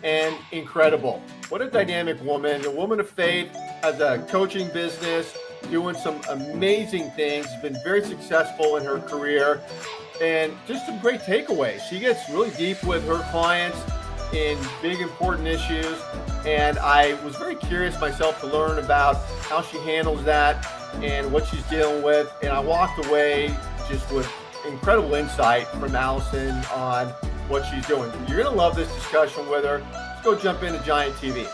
and incredible. What a dynamic woman, a woman of faith, has a coaching business, doing some amazing things, has been very successful in her career, and just some great takeaways. She gets really deep with her clients in big, important issues. And I was very curious myself to learn about how she handles that and what she's dealing with. And I walked away just with incredible insight from Alyson on what she's doing. You're going to love this discussion with her. Let's go jump into Giant TV.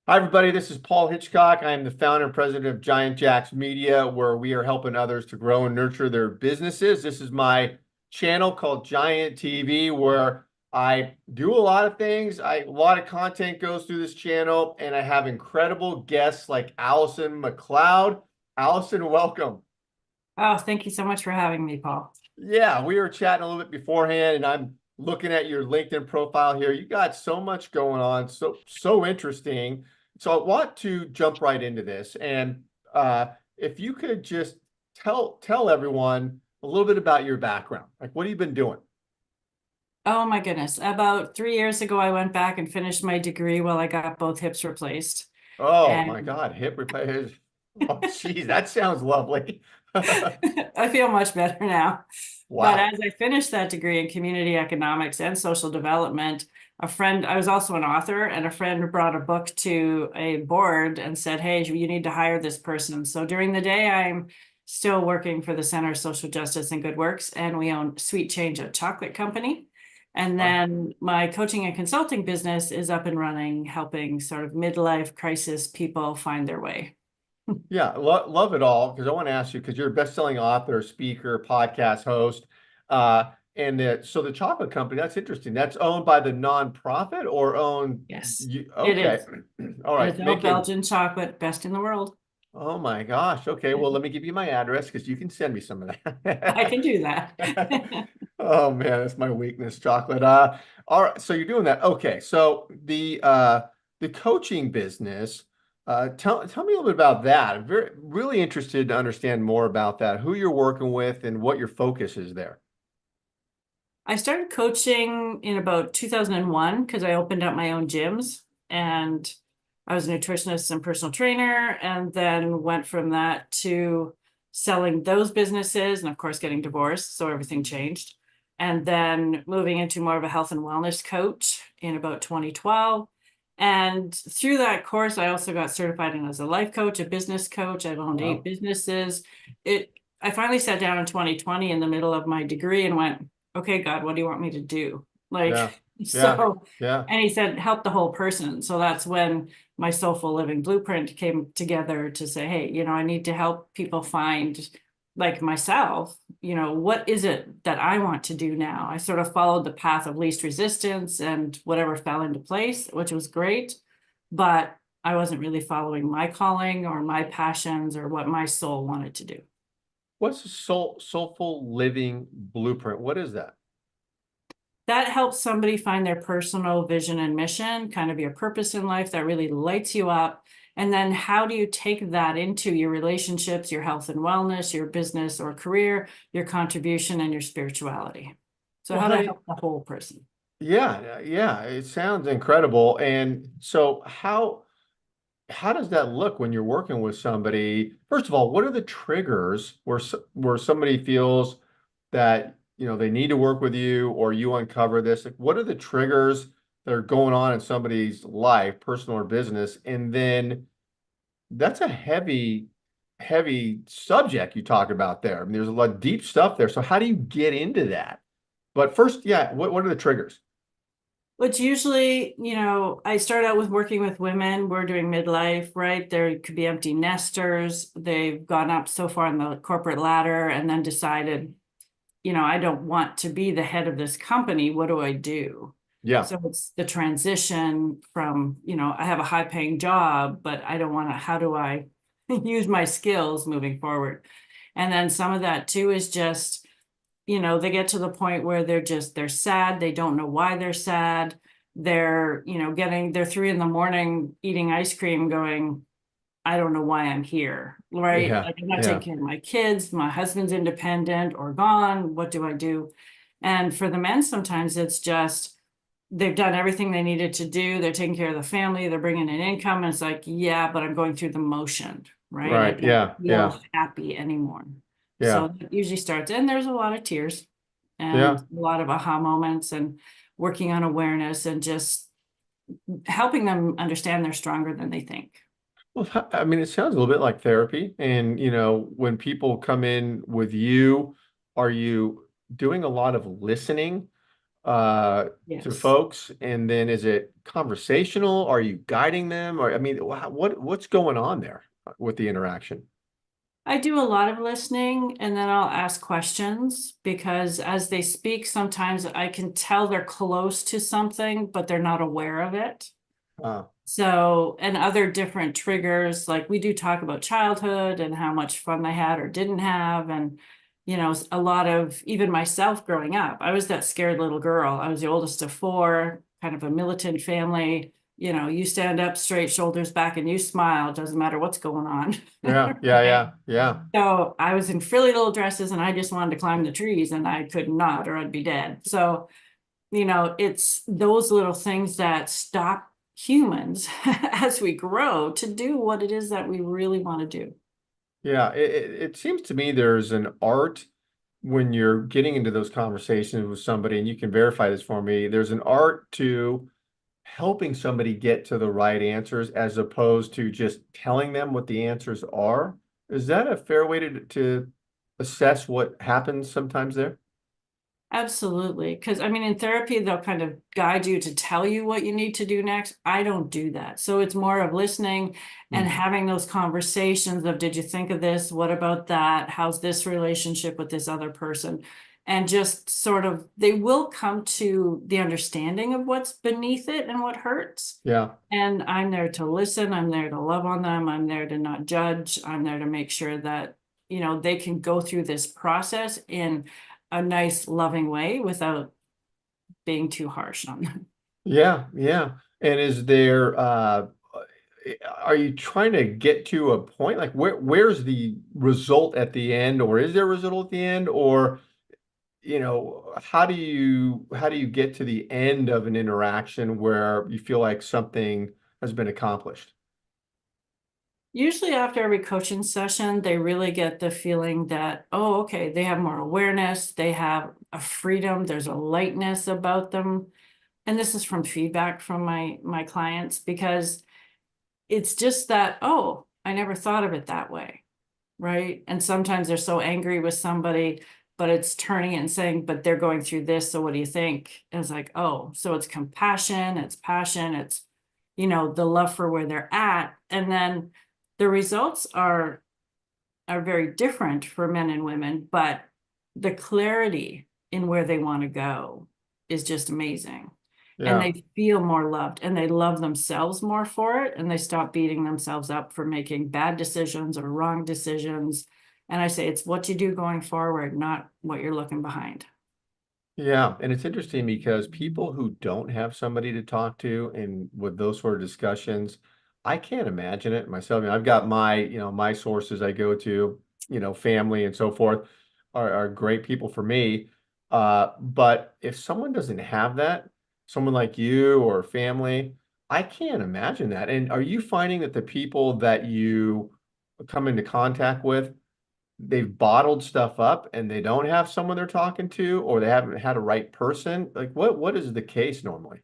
Hi, everybody. This is Paul Hitchcock. I am the founder and president of Giant Jacks Media, where we are helping others to grow and nurture their businesses. This is my channel called Giant TV, where I do a lot of things. A lot of content goes through this channel, and I have incredible guests like Alyson MacLeod. Alyson, welcome. Oh, thank you so much for having me, Paul. Yeah, we were chatting a little bit beforehand, and I'm looking at your LinkedIn profile here. You got so much going on, so interesting. So I want to jump right into this, and if you could just tell everyone a little bit about your background. Like, what have you been doing? Oh my goodness. About 3 years ago, I went back and finished my degree while I got both hips replaced. Oh my And God, hip repair. Oh, geez, that sounds lovely. I feel much better now. But Wow. as I finished that degree in community economics and social development, I was also an author, and a friend brought a book to a board and said, hey, you need to hire this person. So during the day, I'm still working for the Center of Social Justice and Good Works, and we own Sweet Change, a chocolate company. And then my coaching and consulting business is up and running, helping sort of midlife crisis people find their way. Yeah, love it all, because I want to ask you, because you're a best-selling author, speaker, podcast host, so the chocolate company, that's interesting. That's owned by the nonprofit or owned? Yes, Okay. it is. All And right. it's all Belgian chocolate, best in the world. Oh my gosh. Okay. Well, let me give you my address, because you can send me some of that. I can do that. Oh man, that's my weakness, chocolate. All right. So you're doing that. Okay. So the coaching business, tell me a little bit about that. I'm really interested to understand more about that, who you're working with and what your focus is there. I started coaching in about 2001 because I opened up my own gyms, and I was a nutritionist and personal trainer, and then went from that to selling those businesses and of course getting divorced. So everything changed. And then moving into more of a health and wellness coach in about 2012. And through that course, I also got certified in as a life coach, a business coach. I've owned 8 businesses. I finally sat down in 2020 in the middle of my degree and went, okay, God, what do you want me to do? And he said, help the whole person. So that's when my Soulful Living Blueprint came together to say, hey, I need to help people find, like myself, what is it that I want to do now? I sort of followed the path of least resistance and whatever fell into place, which was great, but I wasn't really following my calling or my passions or what my soul wanted to do. What's the Soulful Living Blueprint? What is that? That helps somebody find their personal vision and mission, kind of your purpose in life that really lights you up. And then how do you take that into your relationships, your health and wellness, your business or career, your contribution, and your spirituality? So Well, how honey, to help the whole person. yeah, it sounds incredible. And so how does that look when you're working with somebody? First of all, what are the triggers where somebody feels that they need to work with you, or you uncover this? Like, what are the triggers that are going on in somebody's life, personal or business? And then that's a heavy subject you talk about there. I mean, there's a lot of deep stuff there. So how do you get into that? But first, yeah, what are the triggers? Which usually, I start out with working with women. We're doing midlife, right? There could be empty nesters. They've gone up so far in the corporate ladder and then decided, I don't want to be the head of this company. What do I do? Yeah. So it's the transition from, I have a high paying job, but I don't want to, how do I use my skills moving forward? And then some of that too is just, they get to the point where they're sad. They don't know why they're sad. They're, they're 3 a.m. eating ice cream going, I don't know why I'm here, right? Yeah. Like I'm not Yeah. taking care of my kids, my husband's independent or gone. What do I do? And for the men, sometimes it's just they've done everything they needed to do. They're taking care of the family, they're bringing in income. And it's like, yeah, but I'm going through the motion, right? I Right. don't Yeah. Yeah. feel happy anymore. Yeah. So that usually starts, and there's a lot of tears and Yeah. a lot of aha moments and working on awareness and just helping them understand they're stronger than they think. Well, I mean, it sounds a little bit like therapy. And, when people come in with you, are you doing a lot of listening to Yes. folks? And then is it conversational? Are you guiding them? Or, I mean, what's going on there with the interaction? I do a lot of listening and then I'll ask questions because as they speak, sometimes I can tell they're close to something, but they're not aware of it. Uh, So, and other different triggers, like we do talk about childhood and how much fun they had or didn't have. And, a lot of even myself growing up, I was that scared little girl. I was the oldest of four, kind of a militant family. You stand up straight, shoulders back, and you smile. Doesn't matter what's going on. yeah. Yeah. Right? Yeah. Yeah. So I was in frilly little dresses and I just wanted to climb the trees and I could not or I'd be dead. So it's those little things that stop humans as we grow to do what it is that we really want to do. Yeah. It seems to me there's an art when you're getting into those conversations with somebody, and you can verify this for me, there's an art to helping somebody get to the right answers as opposed to just telling them what the answers are. Is that a fair way to assess what happens sometimes there? Absolutely. Because I mean, in therapy, they'll kind of guide you to tell you what you need to do next. I don't do that. So it's more of listening and Hmm. having those conversations of, did you think of this? What about that? How's this relationship with this other person? And just sort of, they will come to the understanding of what's beneath it and what hurts. Yeah. And I'm there to listen. I'm there to love on them. I'm there to not judge. I'm there to make sure that, they can go through this process in a nice, loving way without being too harsh on them. Yeah. Yeah. And is there are you trying to get to a point like where's the result at the end, or is there a result at the end, or how do you get to the end of an interaction where you feel like something has been accomplished? Usually after every coaching session, they really get the feeling that, oh, okay, they have more awareness, they have a freedom, there's a lightness about them. And this is from feedback from my clients because it's just that, oh, I never thought of it that way. Right. And sometimes they're so angry with somebody, but it's turning it and saying, but they're going through this. So what do you think? And it's like, oh, so it's compassion, it's passion, it's, the love for where they're at. And then the results are very different for men and women, but the clarity in where they want to go is just amazing. And Yeah. they feel more loved and they love themselves more for it. And they stop beating themselves up for making bad decisions or wrong decisions. And I say it's what you do going forward, not what you're looking behind. Yeah, and it's interesting because people who don't have somebody to talk to and with those sort of discussions, I can't imagine it myself. I mean, I've got my sources I go to, family and so forth are great people for me. But if someone doesn't have that, someone like you or family, I can't imagine that. And are you finding that the people that you come into contact with, they've bottled stuff up and they don't have someone they're talking to, or they haven't had a right person? Like what is the case normally?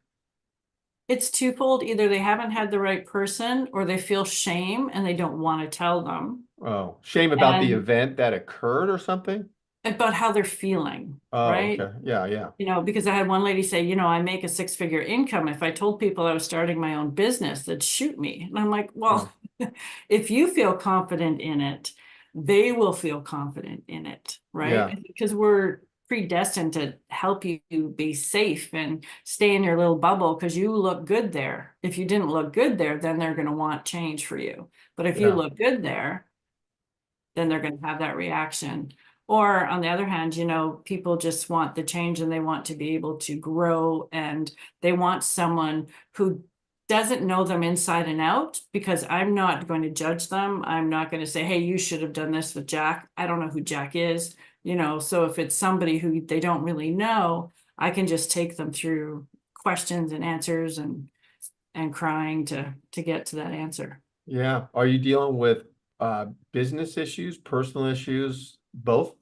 It's twofold. Either they haven't had the right person or they feel shame and they don't want to tell them. Oh, shame about the And event that occurred or something? about how they're feeling, Oh, right? okay. Yeah, yeah. Because I had one lady say, I make a six-figure income. If I told people I was starting my own business, they'd shoot me. And I'm like, well, Oh, if you feel confident in it, they will feel confident in it, right? yeah, Because we're predestined to help you be safe and stay in your little bubble because you look good there. If you didn't look good there, then they're going to want change for you. But if you yeah, look good there, then they're going to have that reaction. Or on the other hand, people just want the change and they want to be able to grow and they want someone who doesn't know them inside and out because I'm not going to judge them. I'm not going to say, hey, you should have done this with Jack. I don't know who Jack is, so if it's somebody who they don't really know, I can just take them through questions and answers and crying to get to that answer. Yeah. Are you dealing with business issues, personal issues, both?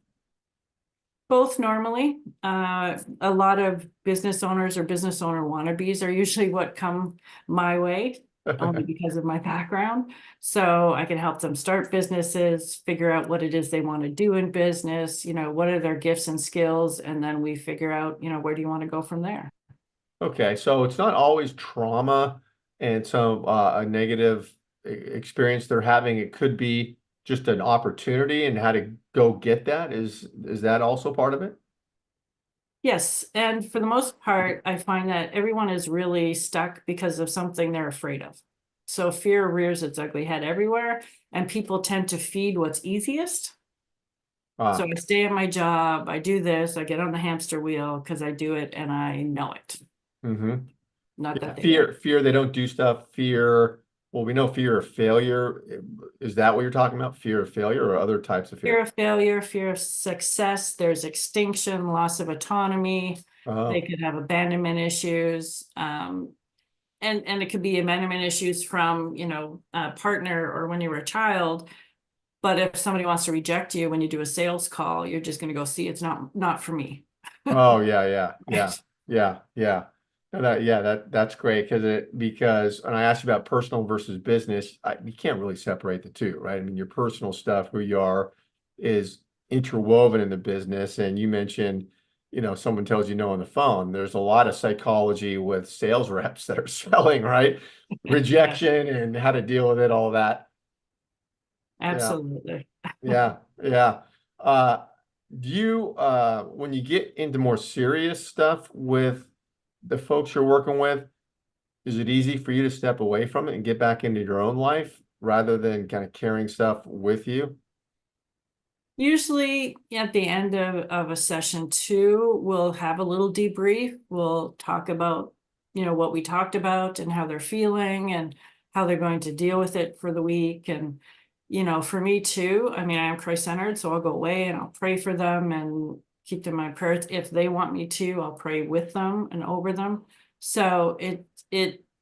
Both normally. A lot of business owners or business owner wannabes are usually what come my way, only because of my background. So I can help them start businesses, figure out what it is they want to do in business, what are their gifts and skills, and then we figure out, where do you want to go from there? Okay, so it's not always trauma and some a negative experience they're having. It could be just an opportunity and how to go get that. Is that also part of it? Yes, and for the most part, I find that everyone is really stuck because of something they're afraid of. So fear rears its ugly head everywhere, and people tend to feed what's easiest. So Ah, I stay at my job, I do this, I get on the hamster wheel because I do it and I know it. mm-hmm. Not Yeah, that they don't. fear they don't do stuff. Fear, well, we know fear of failure. Is that what you're talking about? Fear of failure or other types of Fear fear? of failure, fear of success, there's extinction, loss of autonomy. They Oh, could have abandonment issues. And it could be abandonment issues from, a partner or when you were a child. But if somebody wants to reject you when you do a sales call, you're just going to go see it's not for me. oh yeah, yeah, yeah, Right. yeah, yeah. No, that's great because and I asked you about personal versus business. You can't really separate the two, right? I mean, your personal stuff, who you are, is interwoven in the business. And you mentioned, someone tells you no on the phone. There's a lot of psychology with sales reps that are selling, right? Yeah, Rejection and how to deal with it, all that. Yeah. absolutely. Yeah, yeah. Uh, do you when you get into more serious stuff with the folks you're working with, is it easy for you to step away from it and get back into your own life rather than kind of carrying stuff with you? Usually at the end of a session two, we'll have a little debrief. We'll talk about, what we talked about and how they're feeling and how they're going to deal with it for the week. And, for me too, I mean, I am Christ-centered, so I'll go away and I'll pray for them and keep them in my prayers. If they want me to, I'll pray with them and over them. So it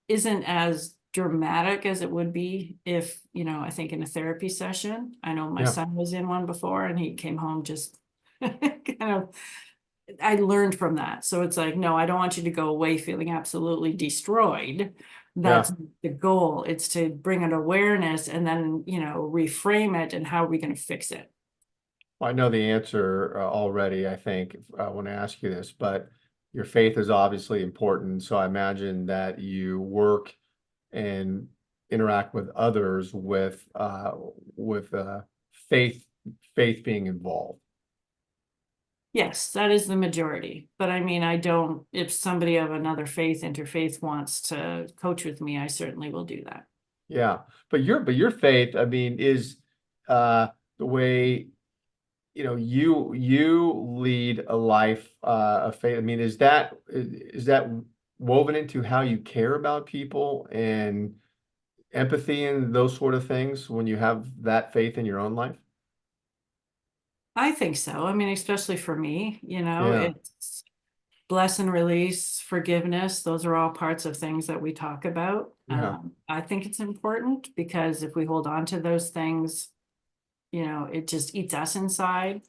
isn't as dramatic as it would be if, I think in a therapy session. I know my Yeah, son was in one before and he came home just kind of, I learned from that. So it's like, no, I don't want you to go away feeling absolutely destroyed. yeah. That's the goal. It's to bring an awareness and then, reframe it and how are we going to fix it? Well, I know the answer already, I think, when I ask you this, but your faith is obviously important. So I imagine that you work and interact with others with faith faith being involved. Yes, that is the majority. But I mean, I don't, if somebody of another faith, interfaith wants to coach with me, I certainly will do that. Yeah. But your faith, I mean, is the way you lead a life of faith. I mean, is that woven into how you care about people and empathy and those sort of things when you have that faith in your own life? I think so. I mean, especially for me, Yeah. it's bless and release, forgiveness. Those are all parts of things that we talk about. Yeah. I think it's important because if we hold on to those things, it just eats us inside.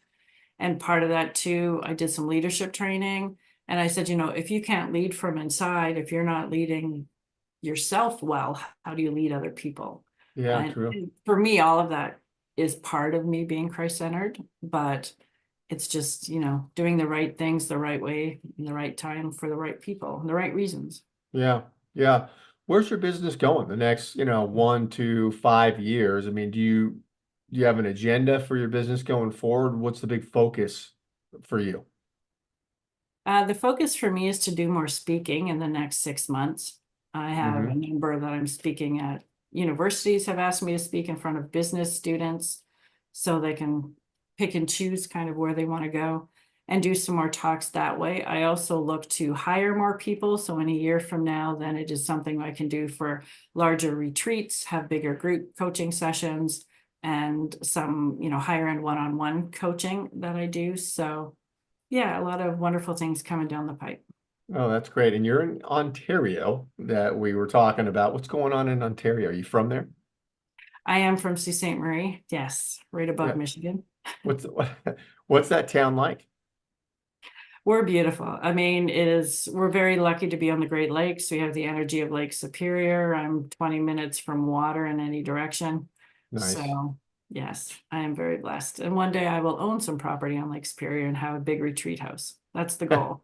And part of that too, I did some leadership training and I said, if you can't lead from inside, if you're not leading yourself well, how do you lead other people? Yeah, true. And for me, all of that is part of me being Christ-centered, but it's just, doing the right things the right way in the right time for the right people and the right reasons. Yeah. Yeah. Where's your business going the next, 1 to 5 years? I mean, do you have an agenda for your business going forward? What's the big focus for you? The focus for me is to do more speaking in the next 6 months. I have a Hmm. number that I'm speaking at. Universities have asked me to speak in front of business students so they can pick and choose kind of where they want to go. and do some more talks that way. I also look to hire more people. So in a year from now, then it is something I can do for larger retreats, have bigger group coaching sessions, and some, higher end one-on-one coaching that I do. So yeah, a lot of wonderful things coming down the pipe. Oh, that's great. And you're in Ontario that we were talking about. What's going on in Ontario? Are you from there? I am from Sault Ste. Marie. Yes, right above Yeah. Michigan. What's what's that town like? We're beautiful. I mean, we're very lucky to be on the Great Lakes. We have the energy of Lake Superior. I'm 20 minutes from water in any direction. Nice. So yes, I am very blessed. And one day I will own some property on Lake Superior and have a big retreat house. That's the goal.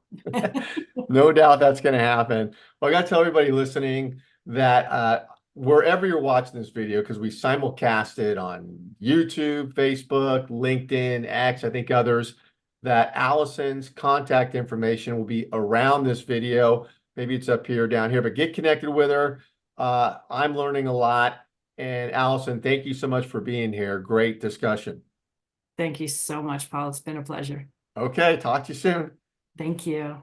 No doubt that's going to happen. Well, I got to tell everybody listening that wherever you're watching this video, because we simulcast it on YouTube, Facebook, LinkedIn, X, I think others, that Alyson's contact information will be around this video. Maybe it's up here or down here, but get connected with her. I'm learning a lot. And Alyson, thank you so much for being here. Great discussion. Thank you so much, Paul. It's been a pleasure. Okay, talk to you soon. Thank you.